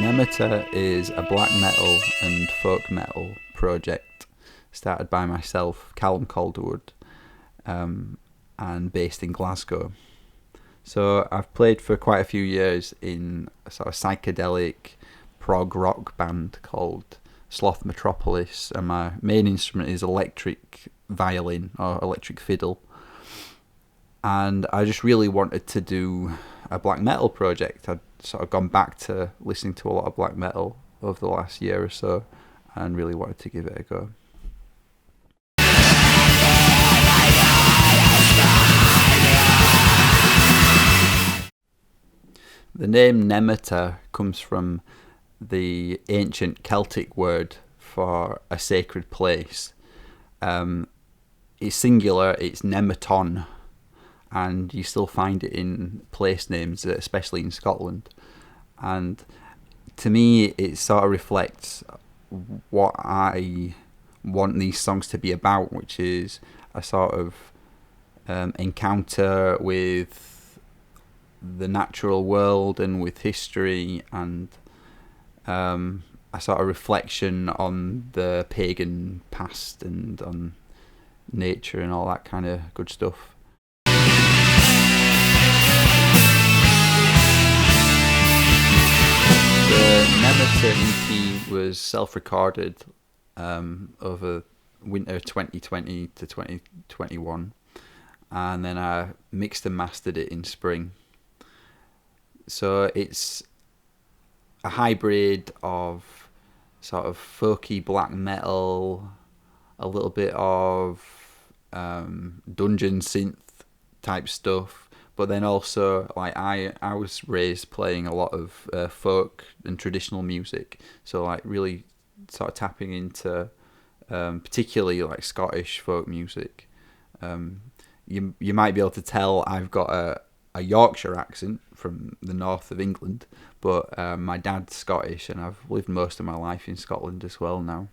Nemeta is a black metal and folk metal project started by myself, Callum Calderwood, and based in Glasgow. So I've played for quite a few years in a sort of psychedelic prog rock band called Sloth Metropolis, and my main instrument is electric violin or electric fiddle. And I just really wanted to do a black metal project. I'd sort of gone back to listening to a lot of black metal over the last year or so and really wanted to give it a go. The name Nemeta comes from the ancient Celtic word for a sacred place. It's singular, it's Nemeton, and you still find it in place names, especially in Scotland. And to me, it sort of reflects what I want these songs to be about, which is a sort of encounter with the natural world and with history, and a sort of reflection on the pagan past and on nature and all that kind of good stuff. The Nemeta EP was self-recorded over winter 2020 to 2021, and then I mixed and mastered it in spring. So it's a hybrid of sort of folky black metal, a little bit of dungeon synth type stuff, but then also like I was raised playing a lot of folk and traditional music, so like really sort of tapping into particularly like Scottish folk music. You might be able to tell I've got a Yorkshire accent from the north of England, but my dad's Scottish and I've lived most of my life in Scotland as well now.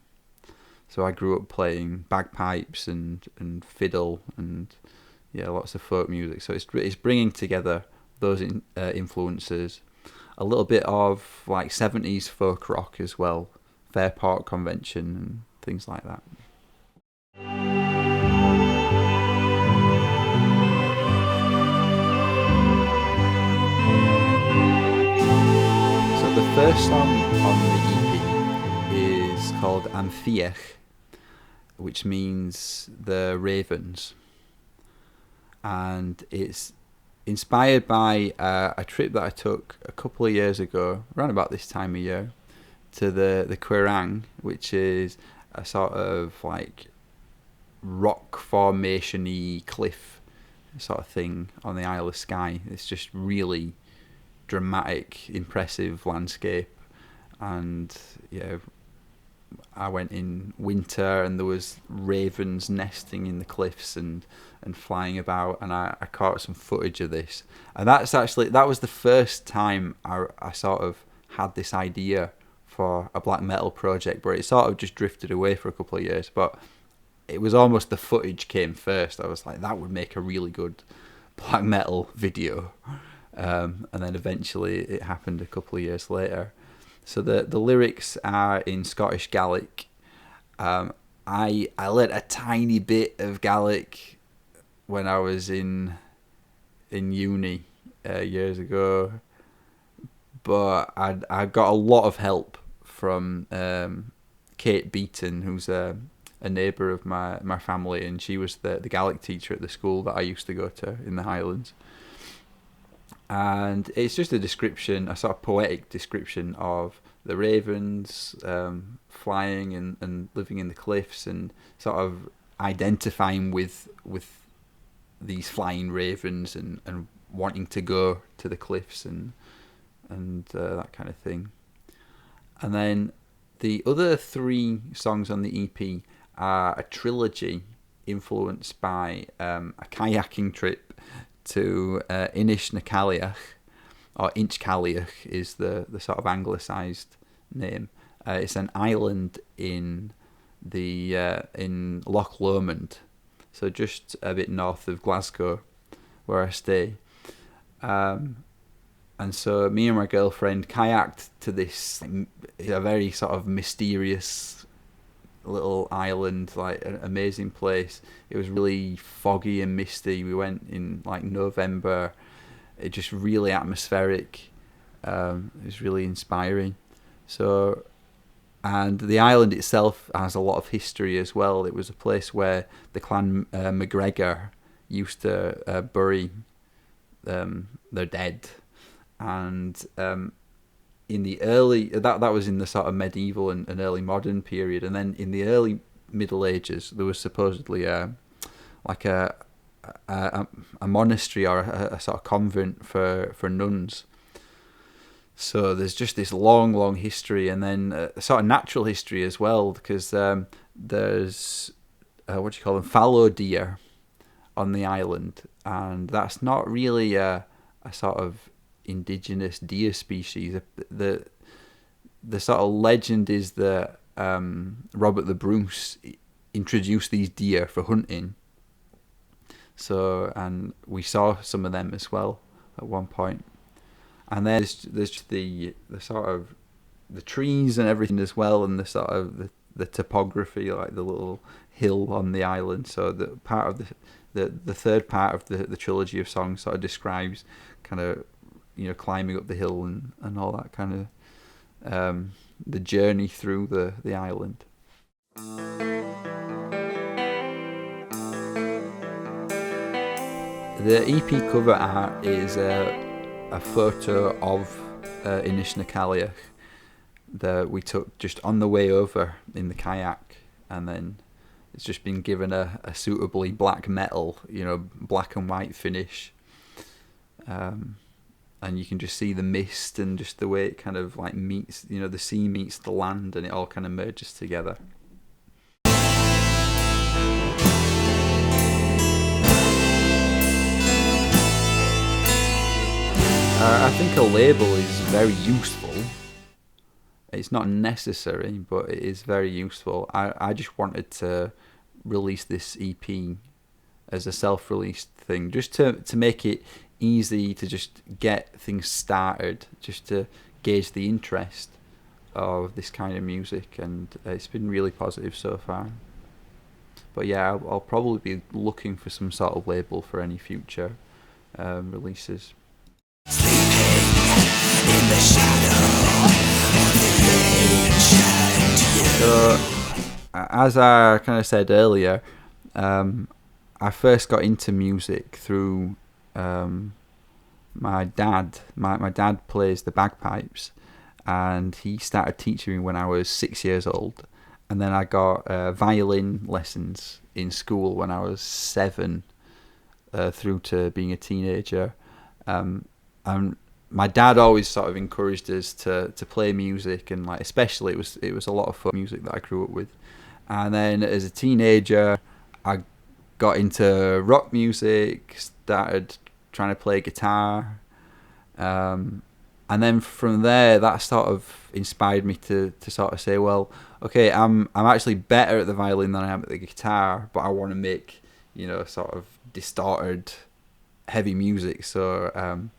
So I grew up playing bagpipes and fiddle and lots of folk music. So it's bringing together those influences, a little bit of like 70s folk rock as well, Fairport Convention and things like that. So the first song on the EP is called Amfiech, which means the ravens. And it's inspired by a trip that I took a couple of years ago, around about this time of year, to the Quirang, which is a sort of like rock formation-y cliff sort of thing on the Isle of Skye. It's just really dramatic, impressive landscape, and I went in winter and there was ravens nesting in the cliffs and flying about, and I caught some footage of this, and that was the first time I sort of had this idea for a black metal project, but it sort of just drifted away for a couple of years. But it was almost the footage came first. I was like, that would make a really good black metal video, and then eventually it happened a couple of years later. So the lyrics are in Scottish Gaelic. I learnt a tiny bit of Gaelic when I was in uni years ago, but I got a lot of help from Kate Beaton, who's a neighbour of my family, and she was the Gaelic teacher at the school that I used to go to in the Highlands. And it's just a description, a sort of poetic description of the ravens flying and living in the cliffs, and sort of identifying with these flying ravens and wanting to go to the cliffs and that kind of thing. And then the other 3 songs on the EP are a trilogy influenced by a kayaking trip to Inishnakalliach, or Inchkalliach is the sort of anglicised name. It's an island in Loch Lomond, so just a bit north of Glasgow, where I stay. And so me and my girlfriend kayaked to this a very sort of mysterious little island, like an amazing place. It was really foggy and misty. We went in like November. It just really atmospheric. It was really inspiring. So, and the island itself has a lot of history as well. It was a place where the clan MacGregor used to bury their dead, and in the early that was in the sort of medieval and early modern period, and then in the early Middle Ages there was supposedly like a monastery or a sort of convent for nuns. So there's just this long history, and then sort of natural history as well, because there's what do you call them, fallow deer on the island, and that's not really a sort of indigenous deer species. The sort of legend is that Robert the Bruce introduced these deer for hunting. So, and we saw some of them as well at one point. And then there's the sort of the trees and everything as well, and the sort of the topography, like the little hill on the island. So the part of the third part of the trilogy of songs sort of describes kind of, you know, climbing up the hill and all that kind of the journey through the island. The EP cover art is a photo of Inishnakalliach that we took just on the way over in the kayak, and then it's just been given a suitably black metal, you know, black and white finish. And you can just see the mist and just the way it kind of like meets, you know, the sea meets the land, and it all kind of merges together. I think a label is very useful. It's not necessary, but it is very useful. I just wanted to release this EP as a self-released thing, just to make it easy to just get things started, just to gauge the interest of this kind of music, and it's been really positive so far. But yeah, I'll probably be looking for some sort of label for any future releases. In the shadow of the ancient. So, as I kind of said earlier, I first got into music through my dad. My dad plays the bagpipes, and he started teaching me when I was 6 years old. And then I got violin lessons in school when I was 7, through to being a teenager. And my dad always sort of encouraged us to play music, and like especially it was a lot of folk music that I grew up with. And then as a teenager, I got into rock music, started trying to play guitar, and then from there that sort of inspired me to sort of say, well, okay, I'm actually better at the violin than I am at the guitar, but I want to make, you know, sort of distorted heavy music. So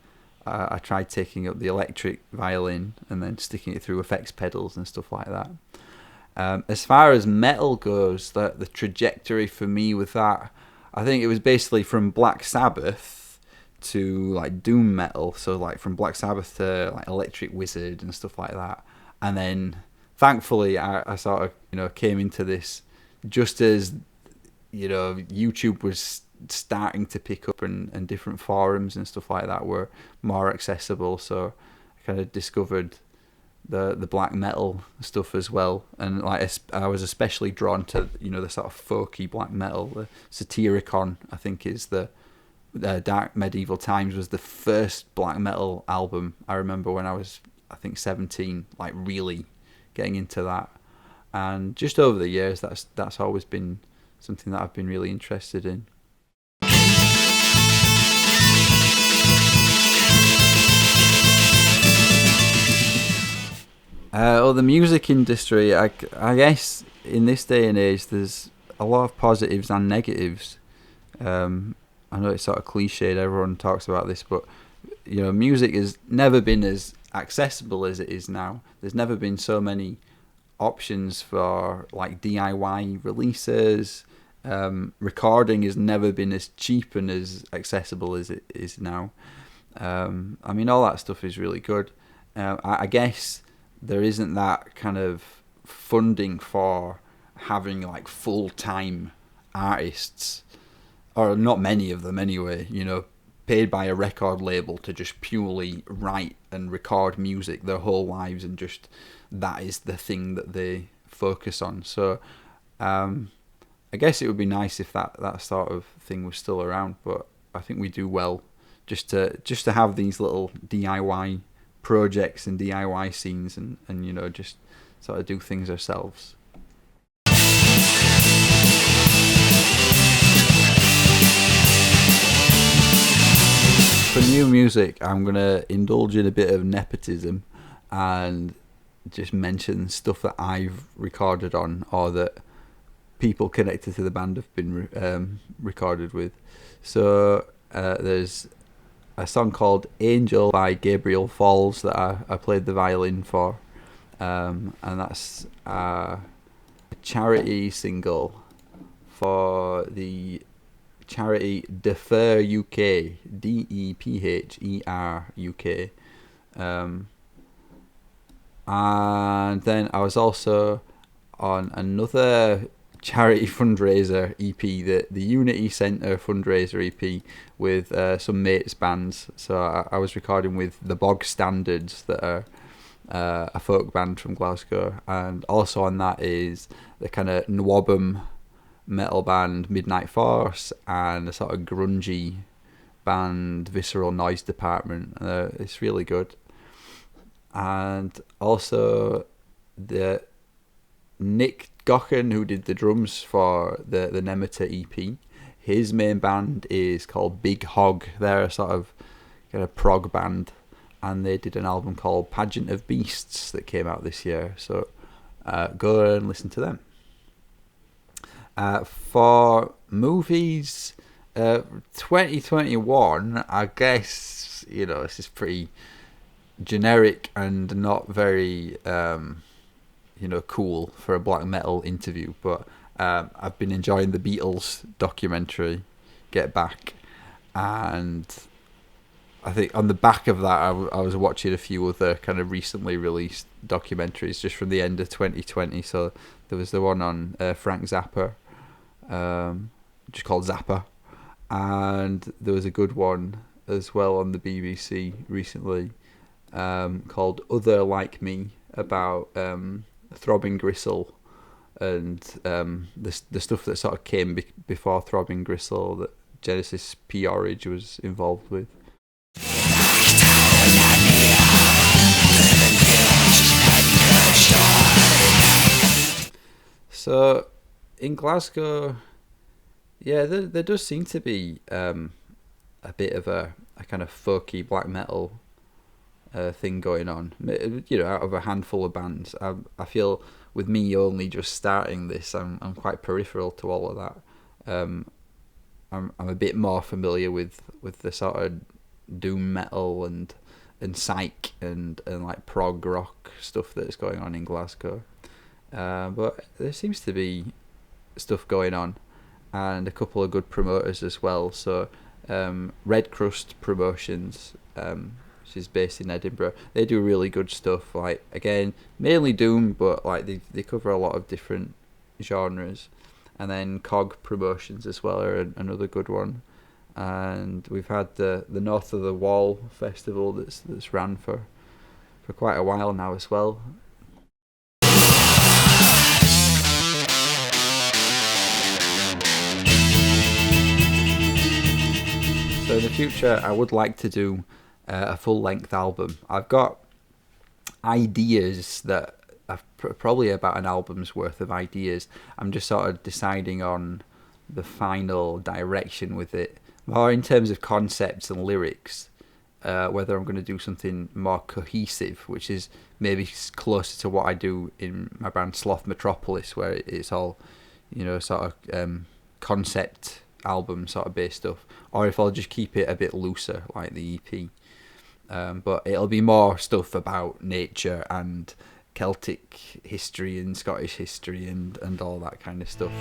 I tried taking up the electric violin and then sticking it through effects pedals and stuff like that. As far as metal goes, the trajectory for me with that, I think it was basically from Black Sabbath to like doom metal. So like from Black Sabbath to like Electric Wizard and stuff like that. And then thankfully I sort of, you know, came into this just as, you know, YouTube was starting to pick up, and different forums and stuff like that were more accessible. So I kind of discovered the black metal stuff as well, and like I was especially drawn to, you know, the sort of folky black metal. The Satyricon, I think, is the Dark Medieval Times was the first black metal album I remember when I was, I think, 17, like really getting into that. And just over the years, that's always been something that I've been really interested in. Well, the music industry, I guess in this day and age, there's a lot of positives and negatives. I know it's sort of cliched, everyone talks about this, but music has never been as accessible as it is now. There's never been so many options for like DIY releases. Recording has never been as cheap and as accessible as it is now. I mean, all that stuff is really good. I guess there isn't that kind of funding for having like full-time artists, or not many of them anyway, paid by a record label to just purely write and record music their whole lives, and just that is the thing that they focus on. So I guess it would be nice if that sort of thing was still around, but I think we do well just to have these little DIY projects and DIY scenes, and just sort of do things ourselves. For new music, I'm going to indulge in a bit of nepotism and just mention stuff that I've recorded on, or that people connected to the band have been recorded with. So there's a song called Angel by Gabriel Falls that I played the violin for, and that's a charity single for the charity Defer UK, DEPHER UK. And then I was also on another charity fundraiser EP, the Unity Centre fundraiser EP, with some mates bands. So I was recording with the Bog Standards, that are a folk band from Glasgow, and also on that is the kind of Nwabum metal band Midnight Force, and a sort of grungy band Visceral Noise Department. It's really good. And also the Nick Gochen, who did the drums for the Nemeta EP, his main band is called Big Hog. They're a sort of kind of prog band, and they did an album called Pageant of Beasts that came out this year. So go and listen to them. For movies, 2021, I guess, this is pretty generic and not very cool for a black metal interview, but I've been enjoying the Beatles documentary Get Back, and I think on the back of that I was watching a few other kind of recently released documentaries just from the end of 2020. So there was the one on Frank Zappa, just called Zappa, and there was a good one as well on the BBC recently, called Other Like Me, about Throbbing Gristle and the stuff that sort of came before Throbbing Gristle that Genesis P-Orridge was involved with. So in Glasgow, yeah, there does seem to be a bit of a kind of folky black metal thing going on, out of a handful of bands. I feel with me only just starting this, I'm quite peripheral to all of that. I'm a bit more familiar with the sort of doom metal and psych and like prog rock stuff that's going on in Glasgow. But there seems to be stuff going on, and a couple of good promoters as well. So Red Crust Promotions, which is based in Edinburgh, they do really good stuff. Like, again, mainly doom, but like they cover a lot of different genres. And then Cog Promotions as well are another good one. And we've had the North of the Wall festival that's ran for quite a while now as well. So in the future, I would like to do a full-length album. I've got ideas that I've probably about an album's worth of ideas. I'm just sort of deciding on the final direction with it, more in terms of concepts and lyrics, whether I'm going to do something more cohesive, which is maybe closer to what I do in my band Sloth Metropolis, where it's all, sort of concept album sort of based stuff, or if I'll just keep it a bit looser like the EP. But it'll be more stuff about nature and Celtic history and Scottish history and all that kind of stuff.